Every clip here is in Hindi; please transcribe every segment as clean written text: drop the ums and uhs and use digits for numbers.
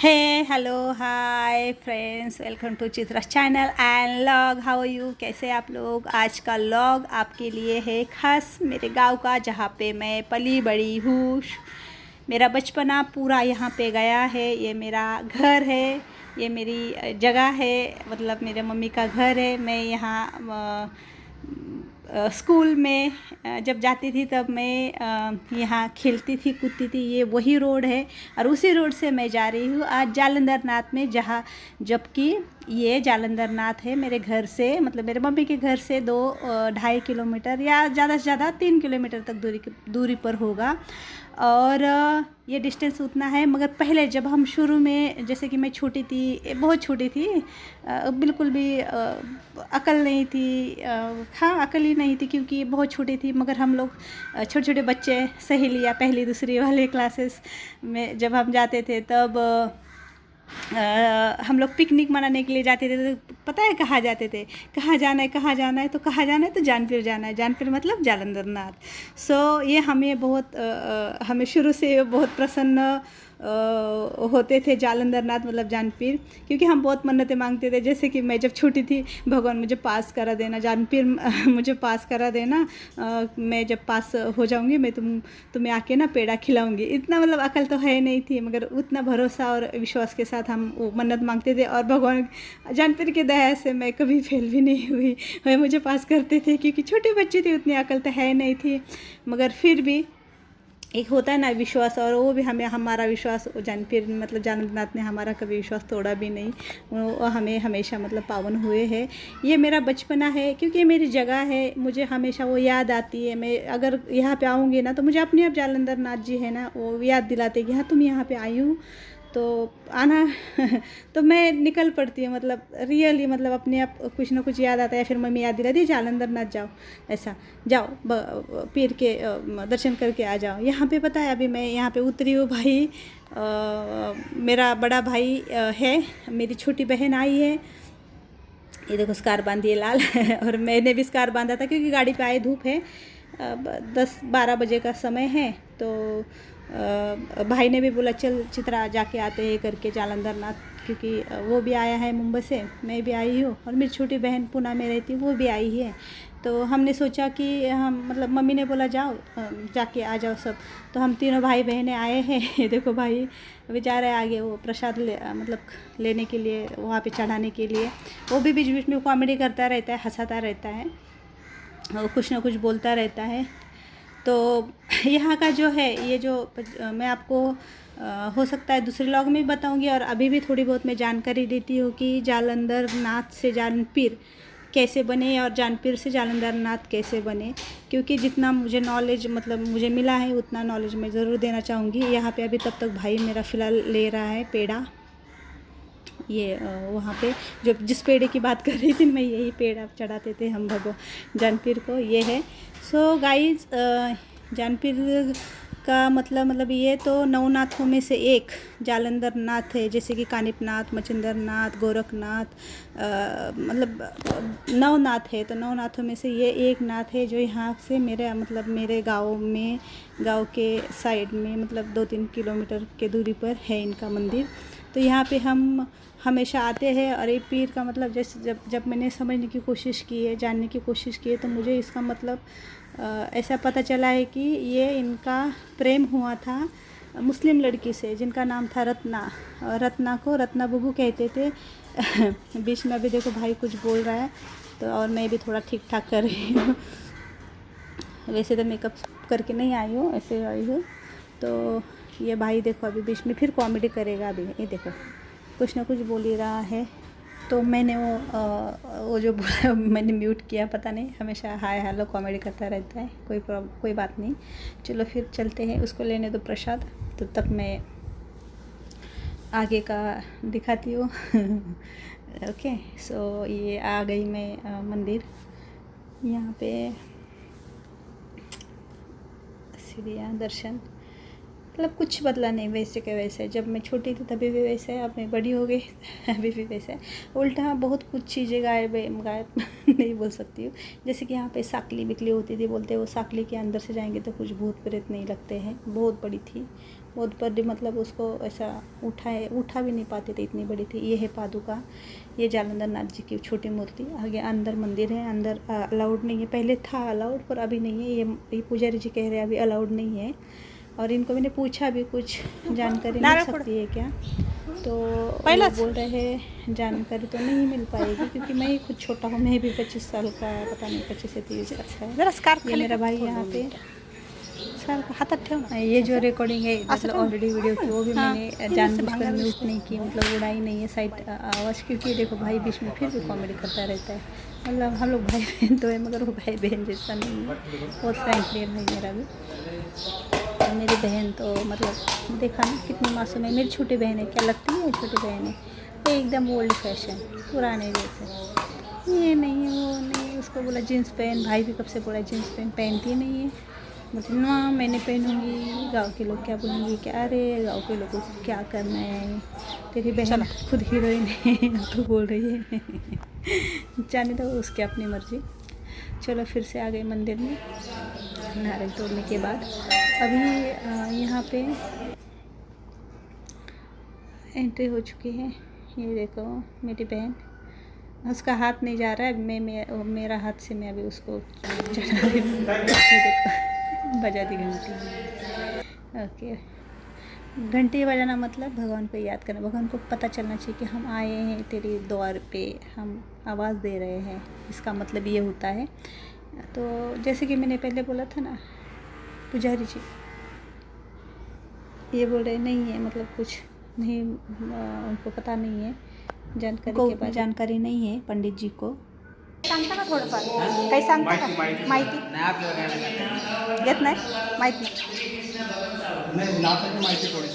Hey hello hi friends, welcome to Chitra's channel and log. How are you? कैसे आप लोग? आज का लॉग आपके लिए है खास मेरे गांव का, जहाँ पे मैं पली बड़ी हूँ। मेरा बचपना पूरा यहाँ पे गया है। ये मेरा घर है, ये मेरी जगह है, मतलब मेरे मम्मी का घर है। मैं यहाँ स्कूल में जब जाती थी तब मैं यहाँ खेलती थी, कूदती थी। ये वही रोड है और उसी रोड से मैं जा रही हूँ आज जालंधर नाथ में, जहाँ जबकि ये जालंधर नाथ है मेरे घर से, मतलब मेरे मम्मी के घर से 2-2.5 किलोमीटर या ज़्यादा से ज़्यादा 3 किलोमीटर तक दूरी पर होगा। और ये डिस्टेंस उतना है। मगर पहले जब हम शुरू में, जैसे कि मैं छोटी थी, बहुत छोटी थी, बिल्कुल भी अकल नहीं थी। हाँ, अकल ही नहीं थी क्योंकि बहुत छोटी थी। मगर हम लोग छोटे छोटे बच्चे, सहेलियाँ, पहली दूसरी वाले क्लासेस में जब हम जाते थे तब हम लोग पिकनिक मनाने के लिए जाते थे। तो पता है कहाँ जाते थे? कहाँ जाना है, कहाँ जाना है, तो कहाँ जाना है, तो जानपीर जाना है। जानपीर मतलब जालंधर नाथ। ये हमें बहुत हमें शुरू से बहुत प्रसन्न होते थे जालंधर नाथ मतलब जानपीर, क्योंकि हम बहुत मन्नतें मांगते थे। जैसे कि मैं जब छोटी थी, भगवान मुझे पास करा देना जानपीर, मुझे पास करा देना, मैं जब पास हो जाऊंगी मैं तुम्हें आके ना पेड़ा खिलाऊंगी। इतना मतलब अकल तो है नहीं थी, मगर उतना भरोसा और विश्वास के साथ हम वो मन्नत मांगते थे। और भगवान जानपीर के दया से मैं कभी फेल भी नहीं हुई, वह मुझे पास करते थे, क्योंकि छोटे बच्चे थे, उतनी अकल तो है नहीं थी। मगर फिर भी एक होता है ना विश्वास, और वो भी हमें, हमारा विश्वास जानपीर मतलब जाननाथ ने हमारा कभी विश्वास तोड़ा भी नहीं। वो हमें हमेशा मतलब पावन हुए हैं। ये मेरा बचपना है, क्योंकि ये मेरी जगह है। मुझे हमेशा वो याद आती है। मैं अगर यहाँ पे आऊँगी ना, तो मुझे अपने आप जालंधर नाथ जी है ना, वो याद दिलाते कि हाँ तुम यहाँ पे आई हूँ तो आना। तो मैं निकल पड़ती हूँ, मतलब रियली, मतलब अपने आप कुछ ना कुछ याद आता है। फिर मम्मी याद दिलाती, जालंधर नाथ जाओ, ऐसा जाओ, पीर के दर्शन करके आ जाओ। यहाँ पे पता है, अभी मैं यहाँ पे उतरी हूँ भाई, मेरा बड़ा भाई है, मेरी छोटी बहन आई है। ये देखो स्कार बांधी है लाल। और मैंने भी स्कार बांधा था, क्योंकि गाड़ी पे आए, धूप है, 10-12 बजे का समय है। तो भाई ने भी बोला चल चित्रा जाके आते हैं करके जालंधर नाथ, क्योंकि वो भी आया है मुंबई से, मैं भी आई हूँ, और मेरी छोटी बहन पुणे में रहती, वो भी आई है। तो हमने सोचा कि हम, मतलब मम्मी ने बोला जाओ, जाके आ जाओ सब। तो हम तीनों भाई बहनें आए हैं। ये देखो भाई अभी जा रहे हैं आगे, वो प्रसाद मतलब लेने के लिए, वहाँ पे चढ़ाने के लिए। वो भी बीच बीच में कॉमेडी करता रहता है, हंसाता रहता है, वो कुछ ना कुछ बोलता रहता है। तो यहाँ का जो है, ये जो मैं आपको हो सकता है दूसरे व्लॉग में भी बताऊँगी, और अभी भी थोड़ी बहुत मैं जानकारी देती हूँ कि जालंधर नाथ से जानपीर कैसे बने और जानपीर से जालंधर नाथ कैसे बने। क्योंकि जितना मुझे नॉलेज, मतलब मुझे मिला है, उतना नॉलेज मैं ज़रूर देना चाहूँगी। यहाँ पे अभी तब तक भाई मेरा फ़िलहाल ले रहा है पेड़ा। ये वहाँ पे जो जिस पेड़े की बात कर रही थी मैं, यही पेड़ा चढ़ाते थे हम भगवान जानपीर को, ये है। सो गाइज, जानपीर का मतलब ये तो नवनाथों में से एक जालंधर नाथ है। जैसे कि कानिपनाथ, मचिंदर नाथ, गोरखनाथ, मतलब नवनाथ है। तो नवनाथों में से ये एक नाथ है, जो यहाँ से मेरे, मतलब मेरे गाँव में, गाँव के साइड में, मतलब 2-3 किलोमीटर के दूरी पर है इनका मंदिर। तो यहाँ पे हम हमेशा आते हैं। और ये पीर का मतलब, जैसे जब मैंने समझने की कोशिश की है, जानने की कोशिश की है, तो मुझे इसका मतलब ऐसा पता चला है कि ये इनका प्रेम हुआ था मुस्लिम लड़की से, जिनका नाम था रत्ना। रत्ना को रत्ना बुबू कहते थे। बीच में अभी देखो भाई कुछ बोल रहा है, तो और मैं भी थोड़ा ठीक ठाक कर रही हूँ। वैसे तो मेकअप करके नहीं आई हूँ, ऐसे आई हूँ। तो ये भाई देखो अभी बीच में फिर कॉमेडी करेगा। अभी ये देखो कुछ ना कुछ बोल ही रहा है। तो मैंने वो जो बोला मैंने म्यूट किया, पता नहीं, हमेशा हाय हेलो कॉमेडी करता रहता है। कोई बात नहीं, चलो फिर चलते हैं, उसको लेने दो प्रसाद, तो तब मैं आगे का दिखाती हूँ। ओके, सो ये आ गई मैं मंदिर। यहाँ पे सीढ़ियाँ, दर्शन, मतलब कुछ बदला नहीं, वैसे के वैसे। जब मैं छोटी थी तभी भी वैसे है, अब मैं बड़ी हो गई अभी भी वैसे है। उल्टा बहुत कुछ चीज़ें गायब नहीं बोल सकती हूँ। जैसे कि यहाँ पे साकली बिकली होती थी, बोलते वो साकली के अंदर से जाएंगे तो कुछ भूत प्रेत नहीं लगते हैं। बहुत बड़ी थी, बहुत बड़ी, मतलब उसको ऐसा उठा भी नहीं पाते थे, इतनी बड़ी थी। ये है पादुका, ये जालंधर नाथ जी की छोटी मूर्ति। आगे अंदर मंदिर है, अंदर अलाउड नहीं है, पहले था अलाउड पर अभी नहीं है। ये पुजारी जी कह रहे हैं अभी अलाउड नहीं है। और इनको मैंने पूछा भी कुछ जानकारी मिल सकती है क्या, तो वो बोल रहे हैं जानकारी तो नहीं मिल पाएगी, क्योंकि मैं ही खुद छोटा हूँ, मैं भी 25 साल का, पता नहीं 25 से 30 अच्छा है। ये मेरा भाई यहाँ पे सर हाथ ठेव। ये जो रिकॉर्डिंग है मतलब ऑलरेडी वीडियो की, वो भी मैंने जानबूझकर म्यूट नहीं की, मतलब उड़ाई नहीं है साइड आवाज़, क्योंकि देखो भाई बीच में फिर भी कॉमेडी करता रहता है। मतलब हम लोग भाई बहन तो है, मगर वो भाई बहन जैसा नहीं है। बहुत फ्रेंकली है भाई मेरा भी। और मेरी बहन तो मतलब देखा ना कितनी मासूम है। मेरी छोटी बहन है, क्या लगती है छोटी बहन है, ये एकदम ओल्ड फैशन पुराने जैसे, ये नहीं है वो नहीं। उसको बोला जीन्स पहन, भाई भी कब से बोला जीन्स पहन, पहनती नहीं है। मतलब ना मैंने पहनूंगी, गांव के लोग क्या बोलेंगे, क्या अरे गांव के लोगों को क्या करना है, तेरी बहन खुद हीरोइन है तो बोल रही है जाने दो, उसकी अपनी मर्जी। चलो फिर से आ गए मंदिर में नारियल तोड़ने के बाद। अभी यहाँ पे एंट्री हो चुकी है। ये देखो मेरी बहन, उसका हाथ नहीं जा रहा है, मेरा हाथ से मैं अभी उसको चढ़ा रही हूँ। देखो बजा दी घंटी। ओके, घंटी बजाना मतलब भगवान को याद करना, भगवान को पता चलना चाहिए कि हम आए हैं तेरे द्वार पे, हम आवाज़ दे रहे हैं, इसका मतलब ये होता है। तो जैसे कि मैंने पहले बोला था ना, पुजारी जी ये बोल रहे नहीं है, मतलब कुछ नहीं, उनको पता नहीं है, जानकारी के बाद जानकारी नहीं है पंडित जी को। सांगता का थोडंफार काही सांगता का माहिती येत नाही, माहीत नाही माहिती थोडी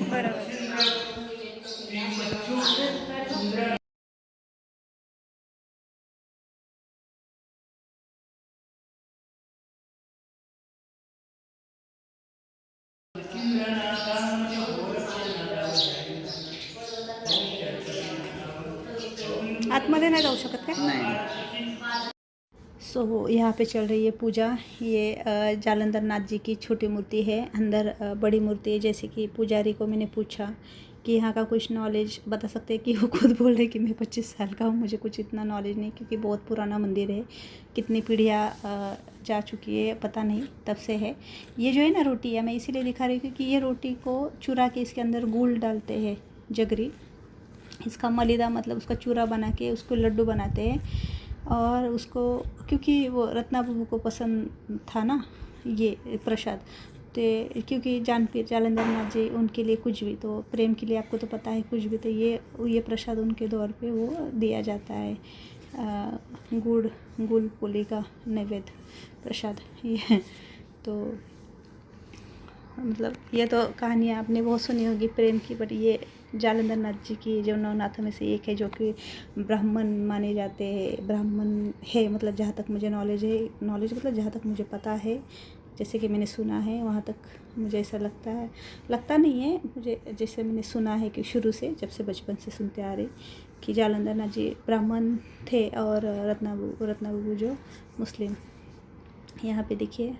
बरोबर। आतमध्ये नाही जाऊ शकत काय? नाही। सो यहाँ पे चल रही है पूजा। ये जालंधर नाथ जी की छोटी मूर्ति है, अंदर बड़ी मूर्ति है। जैसे कि पुजारी को मैंने पूछा कि यहाँ का कुछ नॉलेज बता सकते हैं, कि वो खुद बोल रहे कि मैं 25 साल का हूँ, मुझे कुछ इतना नॉलेज नहीं, क्योंकि बहुत पुराना मंदिर है, कितनी पीढ़ियाँ जा चुकी है पता नहीं, तब से है। ये जो है ना रोटी, मैं इसीलिए दिखा रही हूँ क्योंकि ये रोटी को चुरा के इसके अंदर गुड़ डालते हैं, जगरी, इसका मलिदा मतलब उसका चूरा बना के उसको लड्डू बनाते हैं। और उसको क्योंकि वो रत्ना बाबू को पसंद था ना ये प्रसाद, तो क्योंकि जालंधर नाथ जी उनके लिए कुछ भी, तो प्रेम के लिए आपको तो पता है कुछ भी, तो ये प्रसाद उनके दौर पे वो दिया जाता है, गुड़ पुली का नैवेद्य प्रसाद। ये तो मतलब ये तो कहानियाँ आपने बहुत सुनी होगी प्रेम की, बट ये जालंधर नाथ जी की जो नवनाथों में से एक है, जो कि ब्राह्मण माने जाते हैं, ब्राह्मण है, मतलब जहाँ तक मुझे नॉलेज है, नॉलेज मतलब जहाँ तक मुझे पता है, जैसे कि मैंने सुना है वहाँ तक मुझे ऐसा लगता नहीं है मुझे, जैसे मैंने सुना है कि शुरू से, जब से बचपन से सुनते आ रहे कि जालंधर नाथ जी ब्राह्मण थे और रत्ना बाबू जो मुस्लिम। यहाँ पे देखिए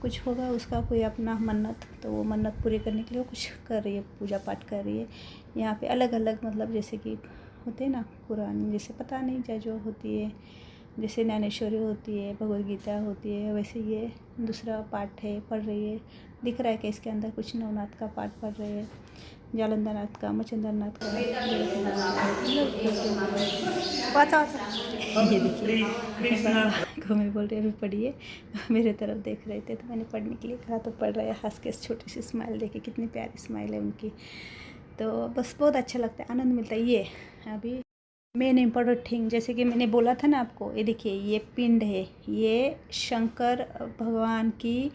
कुछ होगा उसका कोई अपना मन्नत, तो वो मन्नत पूरी करने के लिए वो कुछ कर रही है, पूजा पाठ कर रही है। यहाँ पे अलग अलग मतलब जैसे कि होते हैं ना कुरान, जैसे पता नहीं क्या जो होती है, जैसे ज्ञानेश्वरी होती है, भगवद गीता होती है, वैसे ये दूसरा पाठ है, पढ़ रही है। दिख रहा है कि इसके अंदर कुछ नवनाथ का पाठ पढ़ रहे हैं, जालंधर नाथ का, मचंदर नाथ का। ये देखिए को मैं बोल रही अभी पढ़िए, मेरे तरफ देख रहे थे तो मैंने पढ़ने के लिए कहा, तो पढ़ रहे हैं हंस के, छोटी सी स्माइल देखिए, कितनी प्यारी स्माइल है उनकी। तो बस बहुत अच्छा लगता है, आनंद मिलता है। ये अभी मेन इम्पोर्टेंट थिंग, जैसे कि मैंने बोला था ना आपको, ये देखिए ये पिंड है, ये शंकर भगवान की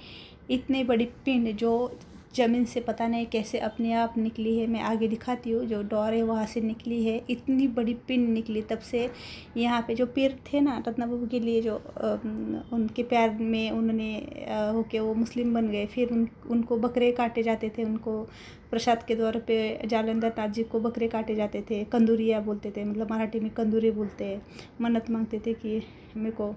इतनी बड़ी पिंड जो ज़मीन से पता नहीं कैसे अपने आप निकली है। मैं आगे दिखाती हूँ, जो डोर है वहाँ से निकली है, इतनी बड़ी पिन निकली। तब से यहाँ पे जो पीर थे ना रत्ना बाबू के लिए, जो उनके प्यार में उन्होंने होके वो मुस्लिम बन गए। फिर उनको बकरे काटे जाते थे, उनको प्रसाद के द्वार पे जालंधर नाथ जी को बकरे काटे जाते थे। कंदूरिया बोलते थे, मतलब मराठी में कंदूरी बोलते हैं। मन्नत मांगते थे कि मेरे को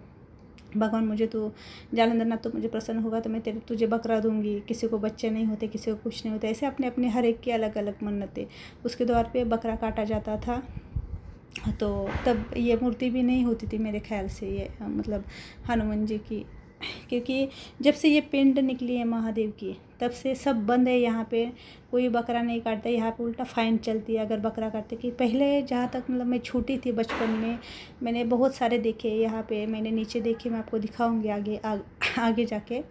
भगवान, मुझे तो जालंधर नाथ तो मुझे प्रसन्न होगा तो मैं तुझे बकरा दूंगी। किसी को बच्चे नहीं होते, किसी को कुछ नहीं होता, ऐसे अपने अपने हर एक की अलग अलग मन्नतें। उसके द्वार पे बकरा काटा जाता था। तो तब ये मूर्ति भी नहीं होती थी मेरे ख्याल से, ये मतलब हनुमान जी की, क्योंकि जब से ये पिंड निकली है महादेव की तब से सब बंद है। यहाँ पे कोई बकरा नहीं काटता, यहाँ पे उल्टा फ़ाइन चलती है अगर बकरा काटते। कि पहले जहाँ तक मतलब मैं छोटी थी बचपन में, मैंने बहुत सारे देखे यहाँ पे, मैंने नीचे देखे, मैं आपको दिखाऊंगी आगे जाके।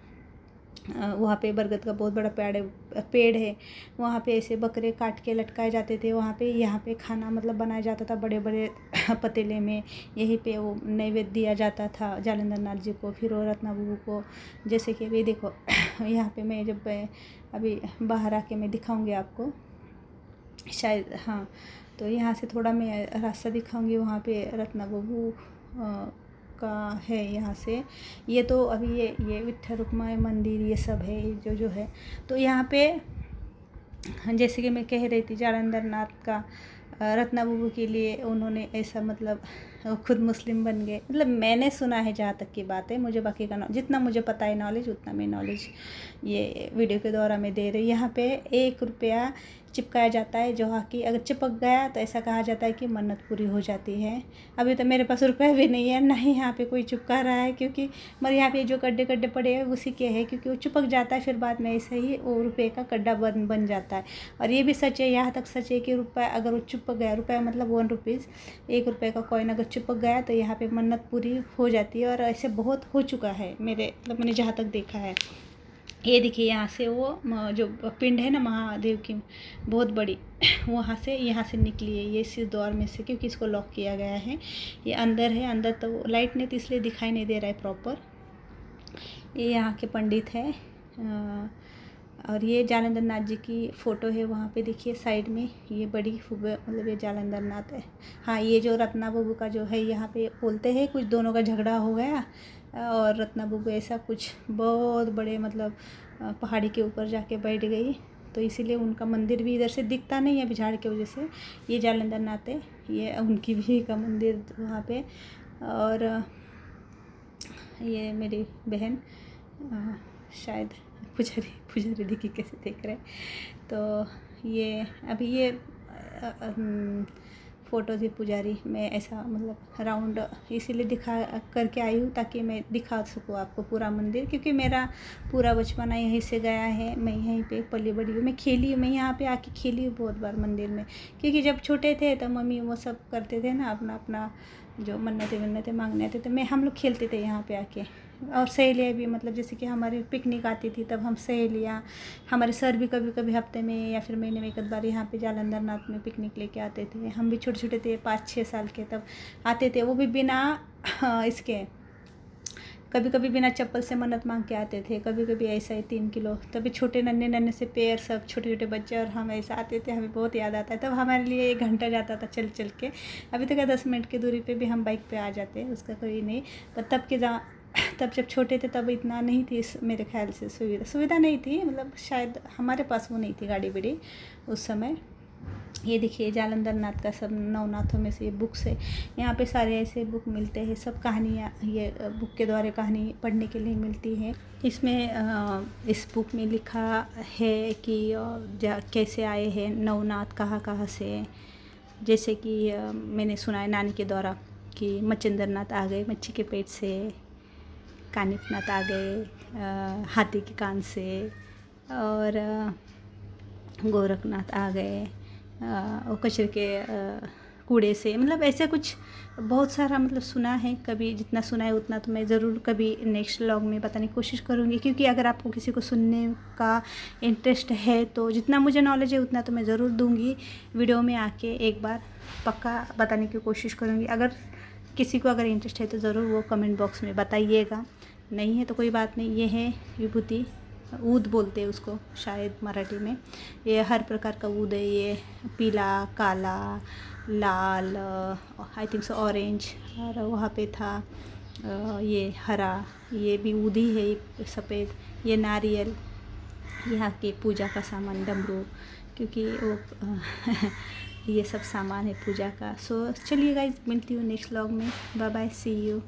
वहाँ पे बरगद का बहुत बड़ा पेड़ है, वहाँ पे ऐसे बकरे काट के लटकाए जाते थे। वहाँ पे यहाँ पे खाना मतलब बनाया जाता था बड़े बड़े पतीले में, यहीं पे वो नैवेद्य दिया जाता था जालंधर नाथ जी को, फिर और रत्ना बाबू को। जैसे कि अभी देखो यहाँ पे मैं जब अभी बाहर आके मैं दिखाऊंगी आपको शायद, हाँ। तो यहाँ से थोड़ा मैं रास्ता दिखाऊंगी, वहाँ पे रत्ना बाबू का है यहाँ से। ये तो अभी ये विट्ठल रुक्माई मंदिर ये सब है जो है। तो यहाँ पे जैसे कि मैं कह रही थी, जालंधर नाथ का रत्ना बाबू के लिए उन्होंने ऐसा मतलब खुद मुस्लिम बन गए। मतलब मैंने सुना है, जहाँ तक की बात है, मुझे बाकी का जितना मुझे पता है नॉलेज, उतना मैं नॉलेज ये वीडियो के द्वारा मैं दे रही हूँ। यहाँ पे 1 रुपया चिपकाया जाता है, जो कि अगर चिपक गया तो ऐसा कहा जाता है कि मन्नत पूरी हो जाती है। अभी तो मेरे पास रुपये भी नहीं है, ना ही यहाँ पे कोई चिपका रहा है, क्योंकि मगर यहाँ पे जो गड्ढे गड्ढे पड़े हैं उसी के हैं, क्योंकि वो चिपक जाता है फिर बाद में ऐसे ही वो रुपये का गड्ढा बन जाता है। और ये भी सच है, यहाँ तक सच है कि रुपया अगर वो चिपक गया, रुपया मतलब 1 रुपीज़, 1 रुपये का कॉइन अगर चिपक गया तो यहाँ पे मन्नत पूरी हो जाती है। और ऐसे बहुत हो चुका है मेरे, मतलब मैंने जहाँ तक देखा है। ये देखिए यहाँ से वो जो पिंड है ना महादेव की बहुत बड़ी, वहाँ से यहाँ से निकली है ये, इस द्वार में से, क्योंकि इसको लॉक किया गया है। ये अंदर है, अंदर तो लाइट नहीं तो इसलिए दिखाई नहीं दे रहा है प्रॉपर। ये यहाँ के पंडित है। और ये जालंधर नाथ जी की फ़ोटो है वहाँ पे, देखिए साइड में ये बड़ी मतलब ये जालंधर नाथ है। हाँ, ये जो रत्ना बाबू का जो है यहाँ पे बोलते हैं कुछ दोनों का झगड़ा हो गया, और रत्ना बाबू ऐसा कुछ बहुत बड़े मतलब पहाड़ी के ऊपर जाके बैठ गई, तो इसीलिए उनका मंदिर भी इधर से दिखता नहीं है अभी झाड़ की वजह से। ये जालंधर नाथ है, ये उनकी भी का मंदिर वहाँ पे। और ये मेरी बहन शायद पुजारी देखिए कैसे देख रहे हैं। तो ये अभी ये फ़ोटो थी पुजारी, मैं ऐसा मतलब राउंड इसीलिए दिखा करके आई हूँ ताकि मैं दिखा सकूँ आपको पूरा मंदिर, क्योंकि मेरा पूरा बचपना यहीं से गया है। मैं यहीं पे पली बड़ी हूँ, मैं खेली हूँ, मैं यहाँ पे आके खेली हूँ बहुत बार मंदिर में, क्योंकि जब छोटे थे तो मम्मी वो सब करते थे ना, अपना अपना जो मन्नतें मांगने आते थे, हम लोग खेलते थे यहाँ पे आके। और सहेलियाँ भी, मतलब जैसे कि हमारी पिकनिक आती थी तब हम सहेलियाँ, हमारे सर भी कभी कभी हफ्ते में या फिर महीने में एक बार यहाँ पे जालंधर नाथ में पिकनिक लेके आते थे। हम भी छोटे छोटे थे, 5-6 साल के तब आते थे, वो भी बिना इसके, कभी कभी बिना चप्पल से मन्नत मांग के आते थे, कभी कभी ऐसा ही 3 किलो, तभी छोटे नन्हे से पैर, सब छोटे छोटे बच्चे और हम ऐसा आते थे। हमें बहुत याद आता है, तब हमारे लिए 1 घंटा जाता था चल चल के। अभी तक 10 मिनट की दूरी पे भी हम बाइक पे आ जाते हैं, उसका कोई नहीं। पर तब जब छोटे थे तब इतना नहीं थी मेरे ख्याल से, सुविधा नहीं थी, मतलब शायद हमारे पास वो नहीं थी गाड़ी बिड़ी उस समय। ये देखिए जालंधर नाथ का सब नवनाथों में से ये बुक्स है, यहाँ पे सारे ऐसे बुक मिलते हैं, सब कहानियाँ ये बुक के द्वारा कहानी पढ़ने के लिए मिलती है। इसमें इस बुक में लिखा है कि कैसे आए हैं नवनाथ, कहाँ से। जैसे कि मैंने सुना है नानी के द्वारा कि मच्छिंद्र नाथ आ गए मच्छी के पेट से, कानिफनाथ आ गए हाथी के कान से, और गोरखनाथ आ गए और कचरे के कूड़े से। मतलब ऐसे कुछ बहुत सारा मतलब सुना है, कभी जितना सुना है उतना तो मैं ज़रूर कभी नेक्स्ट व्लॉग में बताने की कोशिश करूँगी, क्योंकि अगर आपको किसी को सुनने का इंटरेस्ट है तो जितना मुझे नॉलेज है उतना तो मैं ज़रूर दूँगी वीडियो में आके, एक बार पक्का बताने की कोशिश करूँगी। अगर किसी को अगर इंटरेस्ट है तो ज़रूर वो कमेंट बॉक्स में बताइएगा, नहीं है तो कोई बात नहीं। ये है विभूति ऊद बोलते हैं उसको शायद मराठी में। ये हर प्रकार का ऊद है, ये पीला, काला, लाल, आई थिंक सो ऑरेंज, और वहाँ पे था ये हरा, ये भी ऊद ही है, एक सफ़ेद, ये नारियल, यहाँ के पूजा का सामान डमरू, क्योंकि वो ये सब सामान है पूजा का। सो चलिए गाइज, मिलती हूँ नेक्स्ट व्लॉग में। Bye bye, see you.